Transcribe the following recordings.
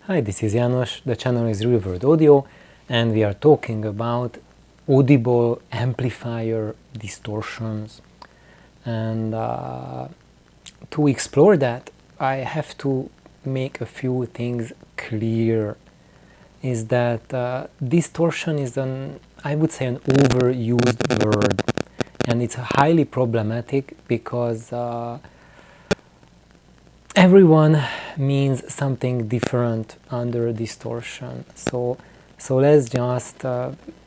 Hi, this is János, the channel is Real World Audio, and we are talking about audible amplifier distortions. And to explore that, I have to make a few things clear. Is that distortion is I would say, an overused word, and it's highly problematic because everyone means something different under distortion. So let's just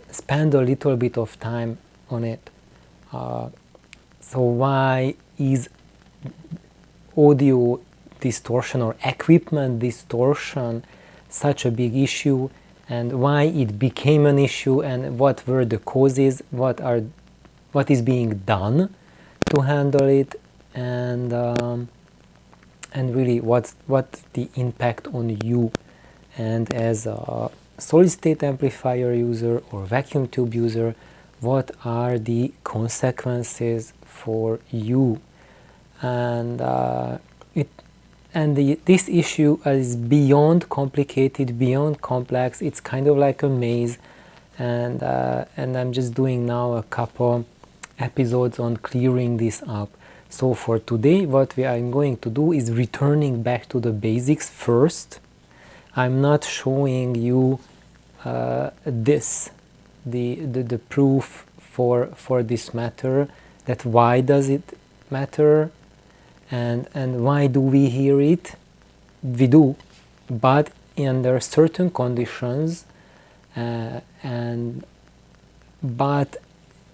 spend a little bit of time on it. So why is audio distortion or equipment distortion such a big issue, and why it became an issue, and what were the causes, what is being done to handle it, and really what's the impact on you, and as a solid state amplifier user or vacuum tube user, what are the consequences for you. And this issue is beyond complicated, beyond complex. It's kind of like a maze, and I'm just doing now a couple episodes on clearing this up. So for today, what we are going to do is returning back to the basics first. I'm not showing you the proof for this matter, that why does it matter, and why do we hear it. We do, but under certain conditions, but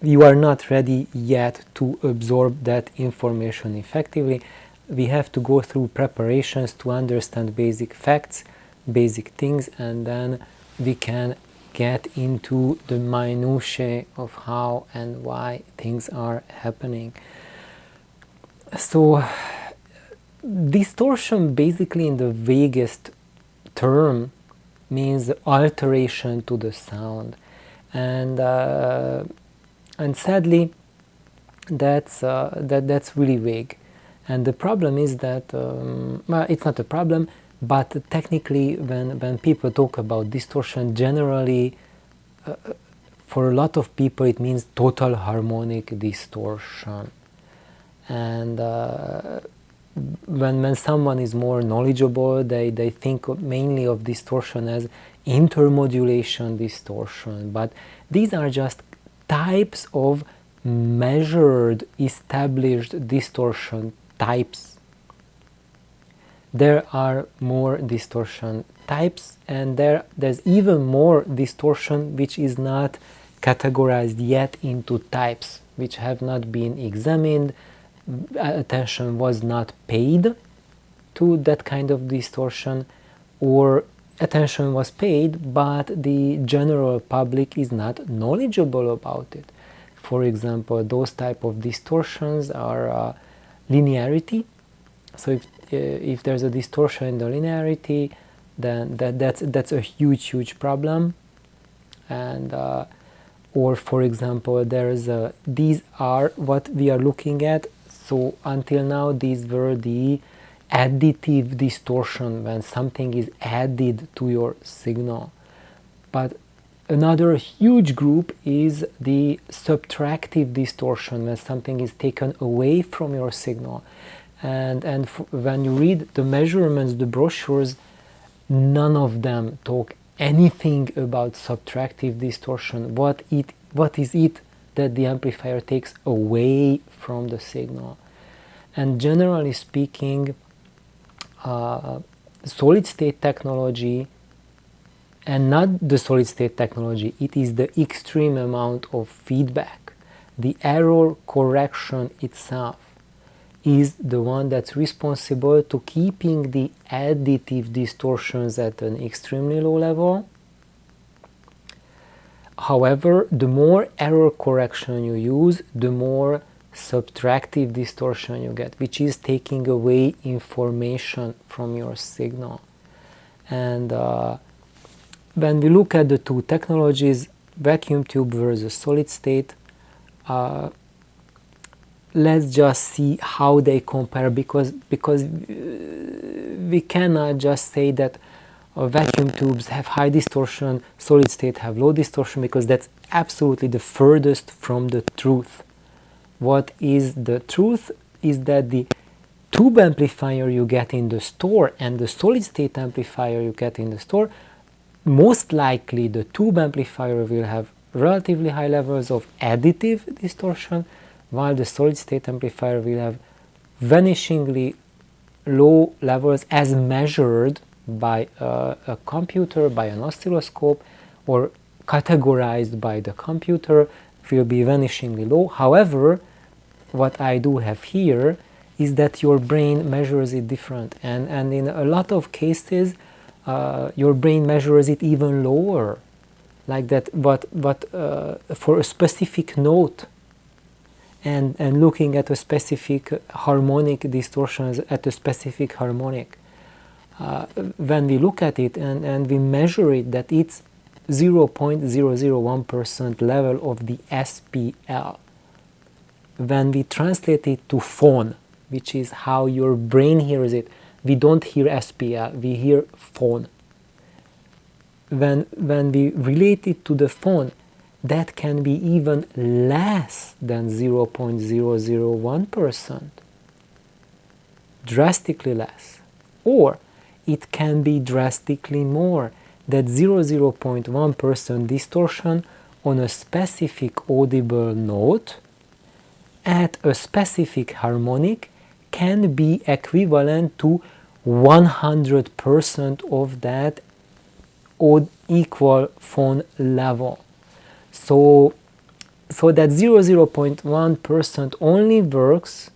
you are not ready yet to absorb that information effectively. We have to go through preparations to understand basic facts, basic things, and then we can get into the minutiae of how and why things are happening. So distortion, basically in the vaguest term, means alteration to the sound, and sadly that's really vague. And the problem is that well, it's not a problem, but technically when people talk about distortion, generally for a lot of people it means total harmonic distortion. And when someone is more knowledgeable, they think mainly of distortion as intermodulation distortion, but these are just types of measured, established distortion types. There are more distortion types, and there's even more distortion which is not categorized yet into types, which have not been examined. Attention was not paid to that kind of distortion, or attention was paid but the general public is not knowledgeable about it. For example, those type of distortions are linearity. So if there's a distortion in the linearity, then that's a huge problem. And or for example, these are what we are looking at. So until now, these were the additive distortion, when something is added to your signal. But another huge group is the subtractive distortion, when something is taken away from your signal. And when you read the measurements, the brochures, none of them talk anything about subtractive distortion. What is it that the amplifier takes away from the signal? And generally speaking, solid state technology, and not the solid state technology, it is the extreme amount of feedback. The error correction itself is the one that's responsible to keeping the additive distortions at an extremely low level. However, the more error correction you use, the more subtractive distortion you get, which is taking away information from your signal. And when we look at the two technologies, vacuum tube versus solid state, let's just see how they compare, because we cannot just say that vacuum tubes have high distortion, solid state have low distortion, because that's absolutely the furthest from the truth. What is the truth is that the tube amplifier you get in the store and the solid state amplifier you get in the store, most likely the tube amplifier will have relatively high levels of additive distortion, while the solid state amplifier will have vanishingly low levels as measured by a computer, by an oscilloscope, or categorized by the computer, will be vanishingly low. However, what I do have here is that your brain measures it different, and in a lot of cases your brain measures it even lower, like that, but for a specific note, and looking at a specific harmonic distortions at a specific harmonic, when we look at it and we measure it, that it's 0.001% level of the SPL. When we translate it to phone, which is how your brain hears it, we don't hear SPL, we hear phone. When we relate it to the phone, that can be even less than 0.001%, drastically less. Or it can be drastically more, that 0.1% distortion on a specific audible note at a specific harmonic can be equivalent to 100% of that equal phone level. So that 0.1% only works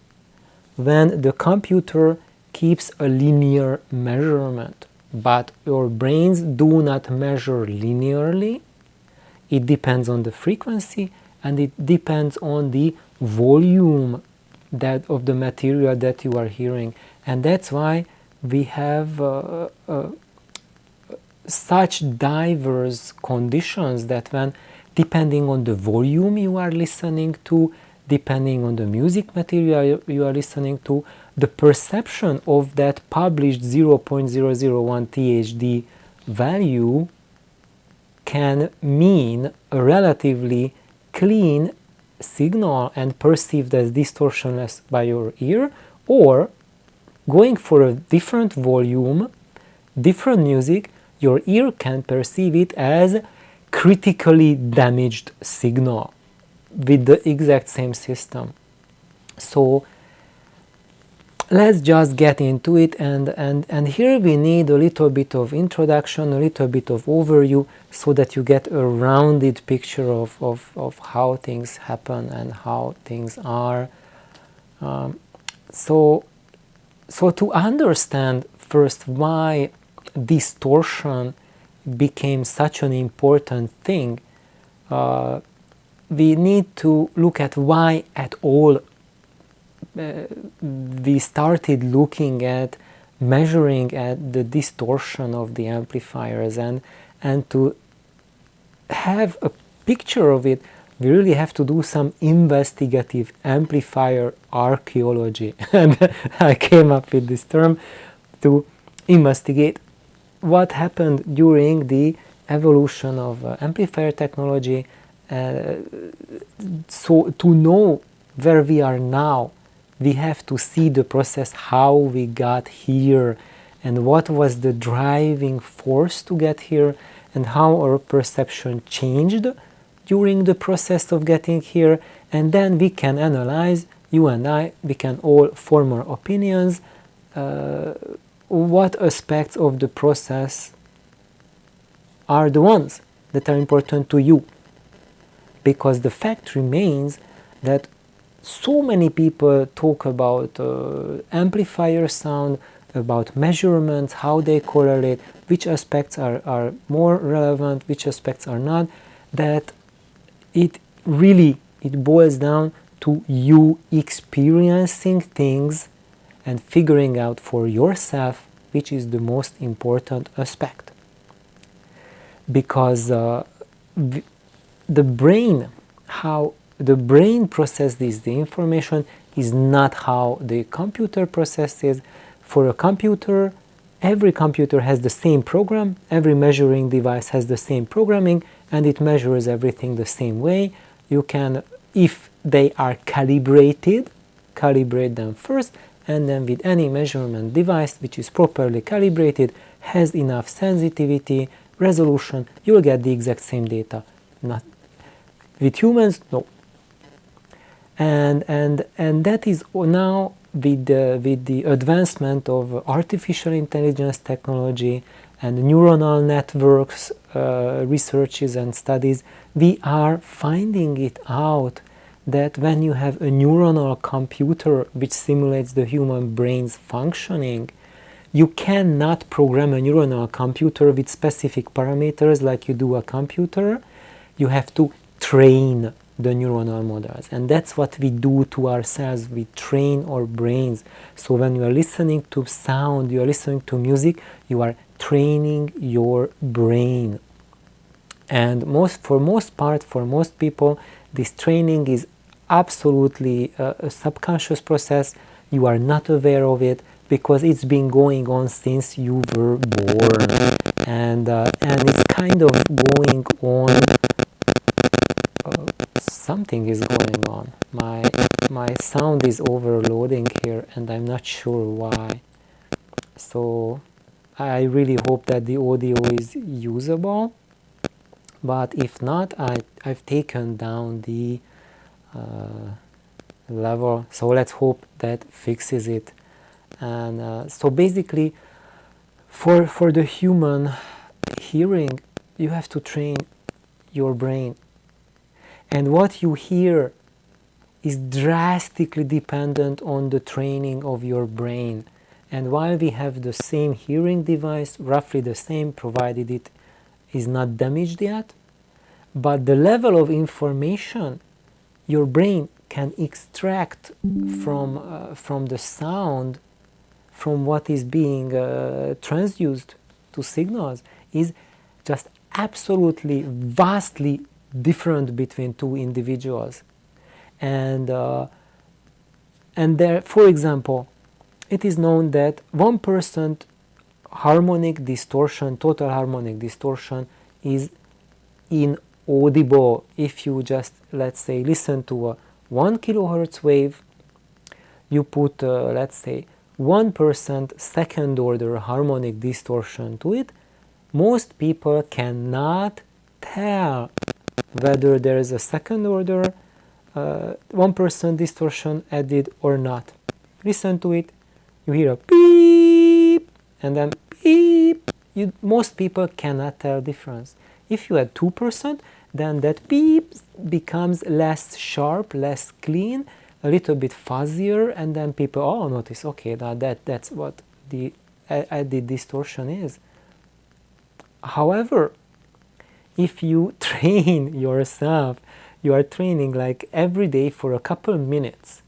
when the computer keeps a linear measurement, but your brains do not measure linearly. It depends on the frequency, and it depends on the volume of the material that you are hearing, and that's why we have such diverse conditions, that when, depending on the volume you are listening to, depending on the music material you are listening to, the perception of that published 0.001 THD value can mean a relatively clean signal and perceived as distortionless by your ear, or going for a different volume, different music, your ear can perceive it as critically damaged signal with the exact same system. So let's just get into it, and here we need a little bit of introduction, a little bit of overview, so that you get a rounded picture of how things happen and how things are. So to understand first why distortion became such an important thing, we need to look at why at all we started looking at measuring at the distortion of the amplifiers, and to have a picture of it, we really have to do some investigative amplifier archaeology. And I came up with this term to investigate what happened during the evolution of amplifier technology, so to know where we are now, we have to see the process, how we got here, and what was the driving force to get here, and how our perception changed during the process of getting here. And then we can analyze, you and I, we can all form our opinions, what aspects of the process are the ones that are important to you. Because the fact remains that so many people talk about amplifier sound, about measurements, how they correlate, which aspects are more relevant, which aspects are not, that it boils down to you experiencing things and figuring out for yourself which is the most important aspect. Because the brain, how the brain processes the information is not how the computer processes. For a computer, every computer has the same program, every measuring device has the same programming, and it measures everything the same way. You can, if they are calibrated, calibrate them first, and then with any measurement device which is properly calibrated, has enough sensitivity, resolution, you'll get the exact same data. Not with humans, no. And that is now with the advancement of artificial intelligence technology and neuronal networks researches and studies, we are finding it out that when you have a neuronal computer which simulates the human brain's functioning, you cannot program a neuronal computer with specific parameters like you do a computer. You have to train the neuronal models, and that's what we do to ourselves. We train our brains. So when you are listening to sound, you are listening to music, you are training your brain. And for most people, this training is absolutely a subconscious process. You are not aware of it because it's been going on since you were born, and it's kind of going on. Something is going on. My sound is overloading here, and I'm not sure why. So I really hope that the audio is usable. But if not, I've taken down the level. So let's hope that fixes it. And so basically, for the human hearing, you have to train your brain. And what you hear is drastically dependent on the training of your brain. And while we have the same hearing device, roughly the same, provided it is not damaged yet, but the level of information your brain can extract from the sound, from what is being transduced to signals, is just absolutely vastly different between two individuals. And there, for example, it is known that 1% harmonic distortion, total harmonic distortion, is inaudible. If you just, let's say, listen to a 1 kilohertz wave, you put, let's say, 1% second order harmonic distortion to it, most people cannot tell whether there is a second order 1% distortion added or not. Listen to it, you hear a beep and then beep. Most people cannot tell difference. If you add 2%, then that beep becomes less sharp, less clean, a little bit fuzzier, and then people notice, okay, now that's what the added distortion is. However, if you train yourself, you are training like every day for a couple minutes.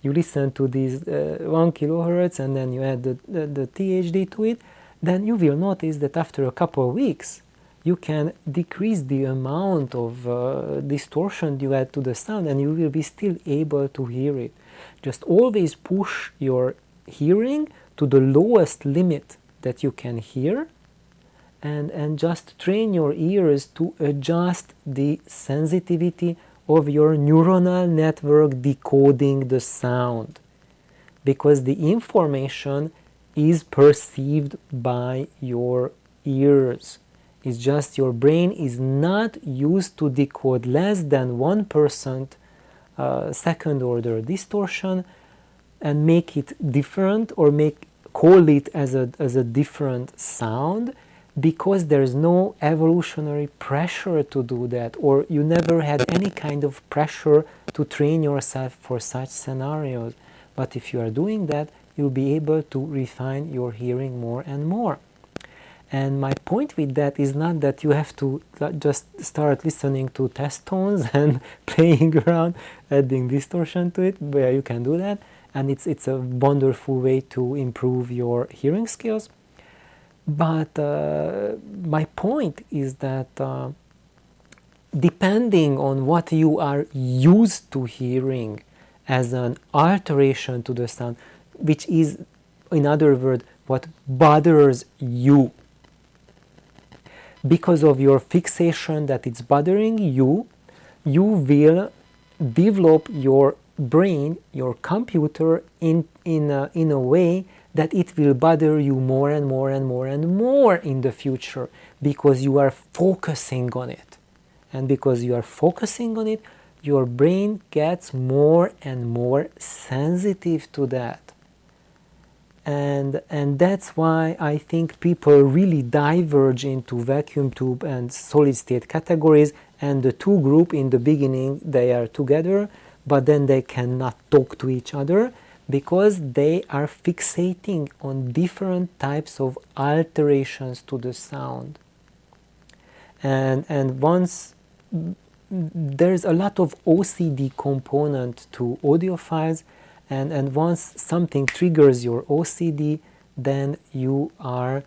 You listen to these 1 kilohertz and then you add the THD to it, then you will notice that after a couple of weeks, you can decrease the amount of distortion you add to the sound and you will be still able to hear it. Just always push your hearing to the lowest limit that you can hear, and just train your ears to adjust the sensitivity of your neuronal network decoding the sound, because the information is perceived by your ears. It's just your brain is not used to decode less than 1% second order distortion and make it different, or call it as a different sound, because there's no evolutionary pressure to do that, or you never had any kind of pressure to train yourself for such scenarios. But if you are doing that, you'll be able to refine your hearing more and more. And my point with that is not that you have to just start listening to test tones and playing around, adding distortion to it, where you can do that, and it's a wonderful way to improve your hearing skills. But my point is that depending on what you are used to hearing as an alteration to the sound, which is, in other words, what bothers you. Because of your fixation that it's bothering you, you will develop your brain, your computer in a way that it will bother you more and more and more and more in the future, because you are focusing on it. And because you are focusing on it, your brain gets more and more sensitive to that. And that's why I think people really diverge into vacuum tube and solid state categories, and the two groups in the beginning, they are together, but then they cannot talk to each other because they are fixating on different types of alterations to the sound. And once there's a lot of OCD component to audiophiles, and once something triggers your OCD, then you are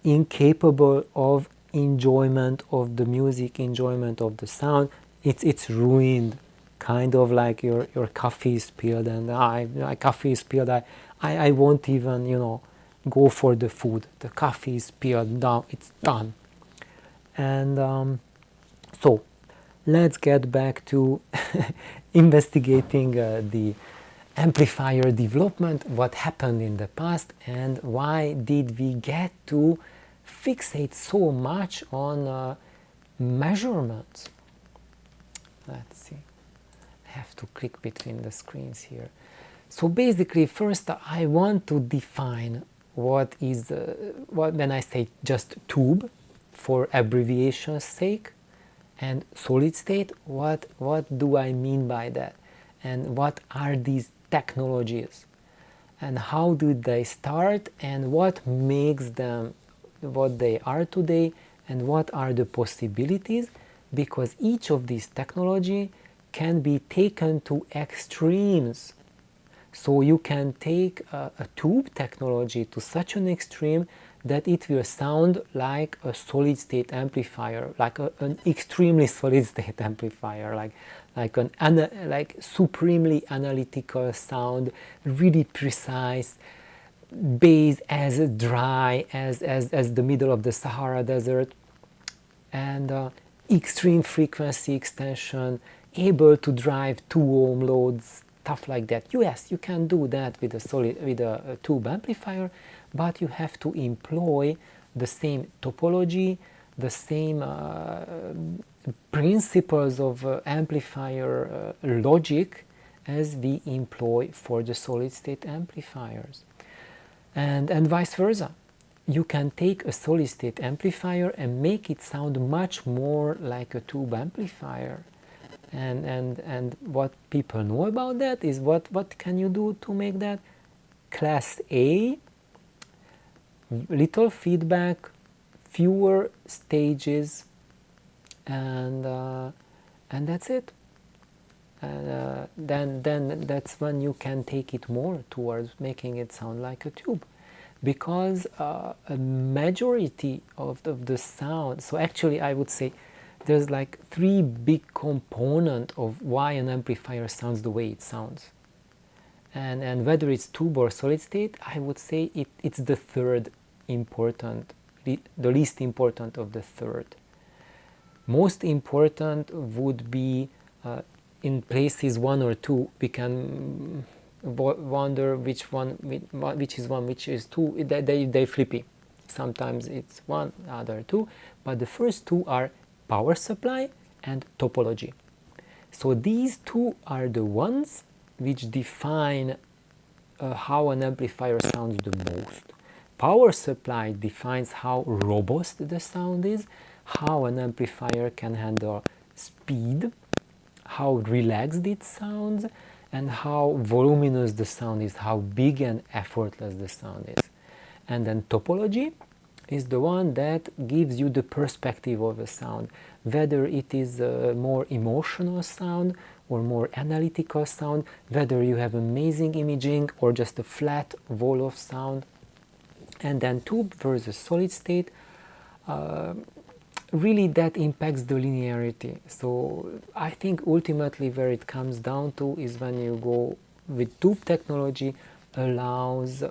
incapable of enjoyment of the music, enjoyment of the sound. It's ruined, kind of like your coffee is spilled, and my coffee is spilled, I won't even, go for the food. The coffee is spilled, down, it's done. And so let's get back to investigating the amplifier development, what happened in the past, and why did we get to fixate so much on measurements. Let's see, I have to click between the screens here. So basically, first I want to define what is when I say just tube for abbreviation's sake, and solid state, what do I mean by that, and what are these technologies, and how did they start, and what makes them what they are today, and what are the possibilities, because each of these technology can be taken to extremes. So you can take a tube technology to such an extreme that it will sound like a solid state amplifier, like an extremely solid state amplifier, like supremely analytical sound, really precise, bass as dry as the middle of the Sahara Desert, and extreme frequency extension, able to drive 2 ohm loads, stuff like that. Yes, you can do that with a tube amplifier, but you have to employ the same topology, the same principles of amplifier logic as we employ for the solid state amplifiers, and vice versa. You can take a solid state amplifier and make it sound much more like a tube amplifier. And what people know about that is what can you do to make that? Class A, little feedback, fewer stages, and that's it. And then that's when you can take it more towards making it sound like a tube, because a majority of the sound. So actually, I would say there's like 3 big components of why an amplifier sounds the way it sounds. And whether it's tube or solid state, I would say it's the third important, the least important of the third. Most important would be in places 1 or 2. We can wonder which is 1, which is 2. They flippy. Sometimes it's 1, other 2, but the first 2 are power supply and topology. So these 2 are the ones which define how an amplifier sounds the most. Power supply defines how robust the sound is, how an amplifier can handle speed, how relaxed it sounds, and how voluminous the sound is, how big and effortless the sound is. And then topology is the one that gives you the perspective of a sound, whether it is a more emotional sound or more analytical sound, whether you have amazing imaging or just a flat wall of sound. And then tube versus solid state, really that impacts the linearity. So I think ultimately where it comes down to is when you go with tube technology, allows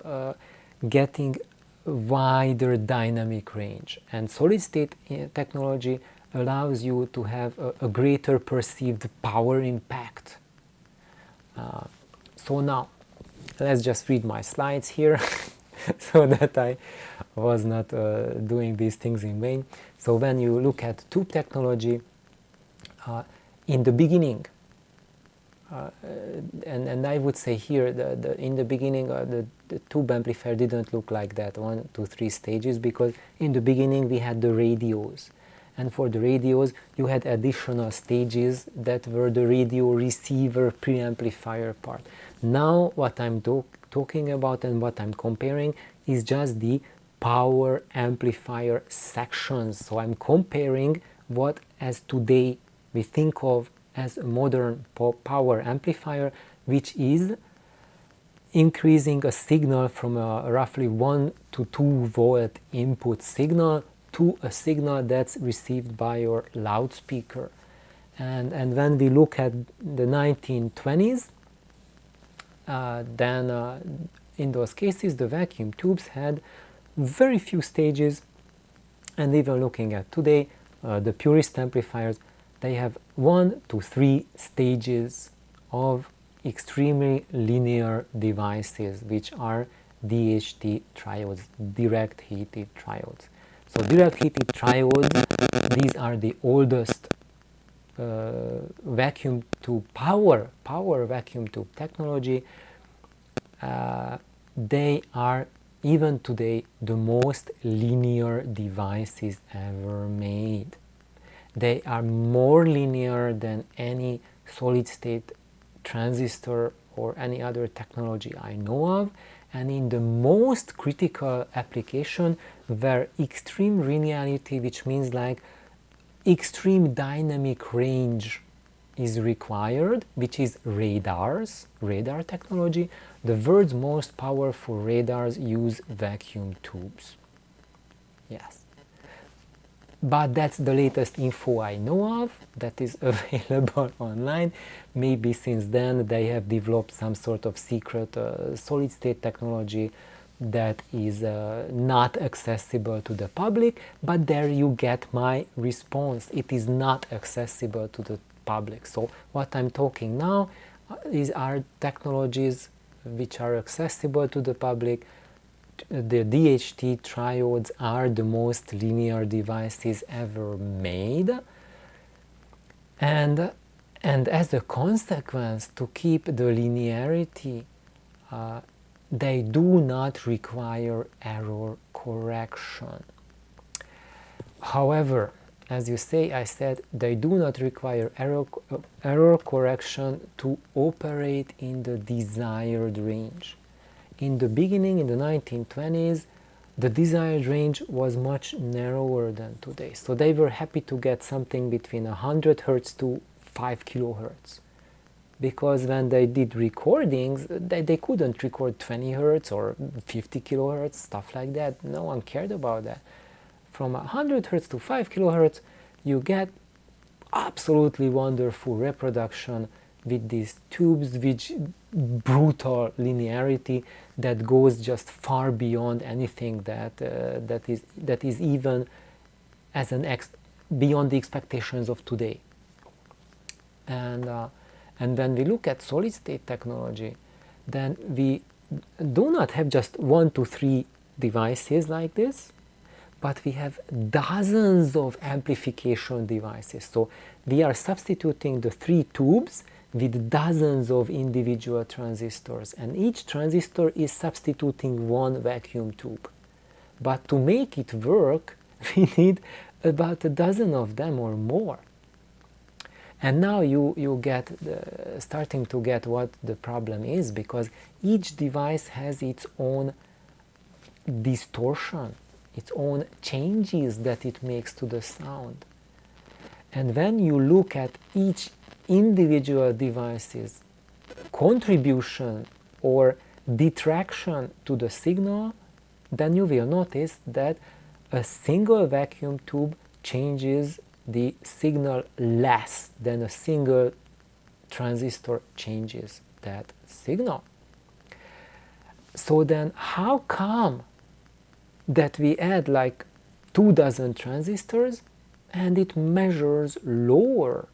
getting wider dynamic range. And solid state technology allows you to have a greater perceived power impact. So now, let's just read my slides here so that I was not doing these things in vain. So when you look at tube technology, in the beginning, and I would say here, in the beginning, the tube amplifier didn't look like that, 1, 2, 3 stages, because in the beginning we had the radios. And for the radios, you had additional stages that were the radio receiver preamplifier part. Now, what I'm talking about and what I'm comparing is just the power amplifier sections. So I'm comparing what, as today, we think of as a modern power amplifier, which is increasing a signal from a roughly 1 to 2 volt input signal to a signal that's received by your loudspeaker. And when we look at the 1920s, then in those cases the vacuum tubes had very few stages, and even looking at today, the purist amplifiers, they have 1 to 3 stages of extremely linear devices, which are DHT triodes, direct heated triodes. So direct heated triodes, these are the oldest vacuum tube, power vacuum tube technology. They are even today the most linear devices ever made. They are more linear than any solid state transistor or any other technology I know of, and in the most critical application where extreme linearity, which means like extreme dynamic range, is required, which is radar technology. The world's most powerful radars use vacuum tubes. Yes. But that's the latest info I know of that is available online. Maybe since then they have developed some sort of secret solid state technology that is not accessible to the public, but there you get my response. It is not accessible to the public. So what I'm talking now are technologies which are accessible to the public. The DHT triodes are the most linear devices ever made, and as a consequence, to keep the linearity, they do not require error correction. However, as you say, I said they do not require error correction to operate in the desired range. In the beginning, in the 1920s, the desired range was much narrower than today. So they were happy to get something between 100 Hertz to 5 kilohertz. Because when they did recordings, they couldn't record 20 Hertz or 50 kilohertz, stuff like that. No one cared about that. From 100 Hertz to 5 kilohertz, you get absolutely wonderful reproduction with these tubes, which brutal linearity that goes just far beyond anything that is even as beyond the expectations of today. And when we look at solid state technology, then we do not have just 1 to 3 devices like this, but we have dozens of amplification devices. So we are substituting the 3 tubes with dozens of individual transistors, and each transistor is substituting 1 vacuum tube. But to make it work, we need about a dozen of them or more. And now you get starting to get what the problem is, because each device has its own distortion, its own changes that it makes to the sound. And when you look at each individual device's contribution or detraction to the signal, then you will notice that a single vacuum tube changes the signal less than a single transistor changes that signal. So then how come that we add like 24 transistors and it measures lower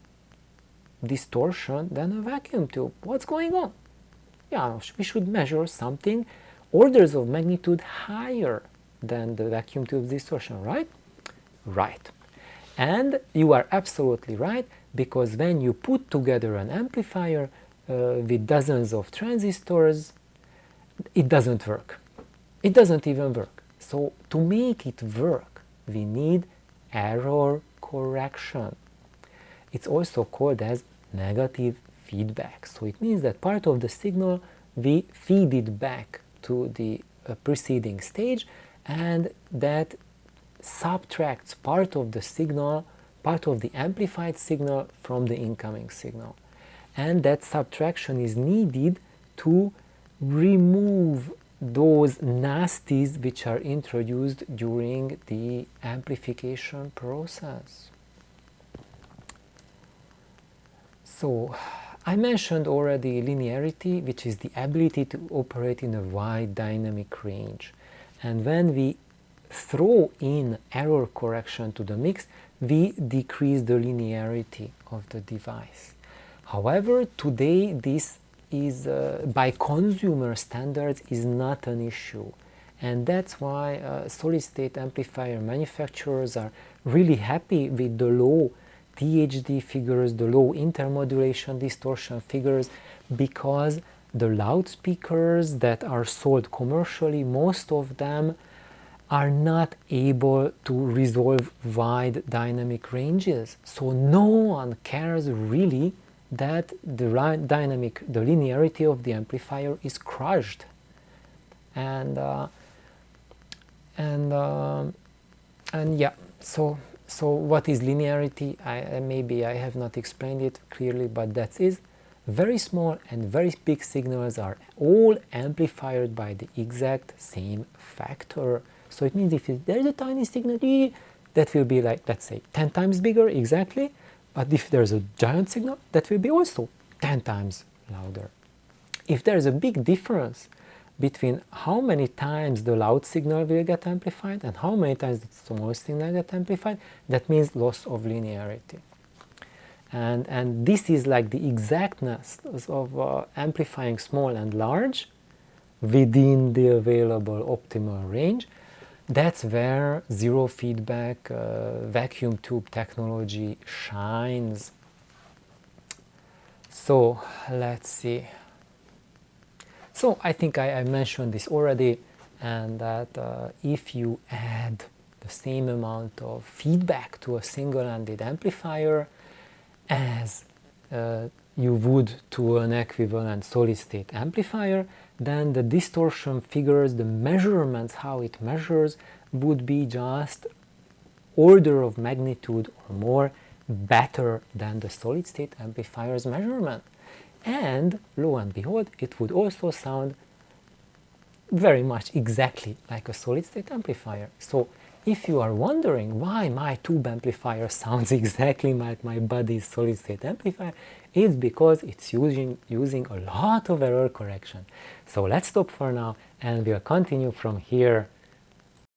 distortion than a vacuum tube? What's going on? Yeah, we should measure something orders of magnitude higher than the vacuum tube distortion, right? Right. And you are absolutely right, because when you put together an amplifier with dozens of transistors, it doesn't work. It doesn't even work. So to make it work, we need error correction. It's also called as negative feedback. So it means that part of the signal, we feed it back to the preceding stage, and that subtracts part of the signal, part of the amplified signal from the incoming signal. And that subtraction is needed to remove those nasties which are introduced during the amplification process. So, I mentioned already linearity, which is the ability to operate in a wide dynamic range. And when we throw in error correction to the mix, we decrease the linearity of the device. However, today this is, by consumer standards, is not an issue. And that's why solid-state amplifier manufacturers are really happy with the low THD figures, the low intermodulation distortion figures, because the loudspeakers that are sold commercially, most of them are not able to resolve wide dynamic ranges. So no one cares really that the linearity of the amplifier is crushed. And yeah, so what is linearity? Maybe I have not explained it clearly, but that is very small and very big signals are all amplified by the exact same factor. So it means if there's a tiny signal, that will be like, let's say, 10 times bigger exactly, but if there's a giant signal, that will be also 10 times louder. If there's a big difference between how many times the loud signal will get amplified and how many times the small signal get amplified, that means loss of linearity. And this is like the exactness of amplifying small and large within the available optimal range. That's where zero feedback vacuum tube technology shines. So let's see. So I think I mentioned this already, and that if you add the same amount of feedback to a single-ended amplifier as you would to an equivalent solid-state amplifier, then the distortion figures, the measurements, how it measures, would be just order of magnitude or more better than the solid-state amplifier's measurement. And lo and behold, it would also sound very much exactly like a solid-state amplifier. So if you are wondering why my tube amplifier sounds exactly like my buddy's solid-state amplifier, it's because it's using a lot of error correction. So let's stop for now, and we'll continue from here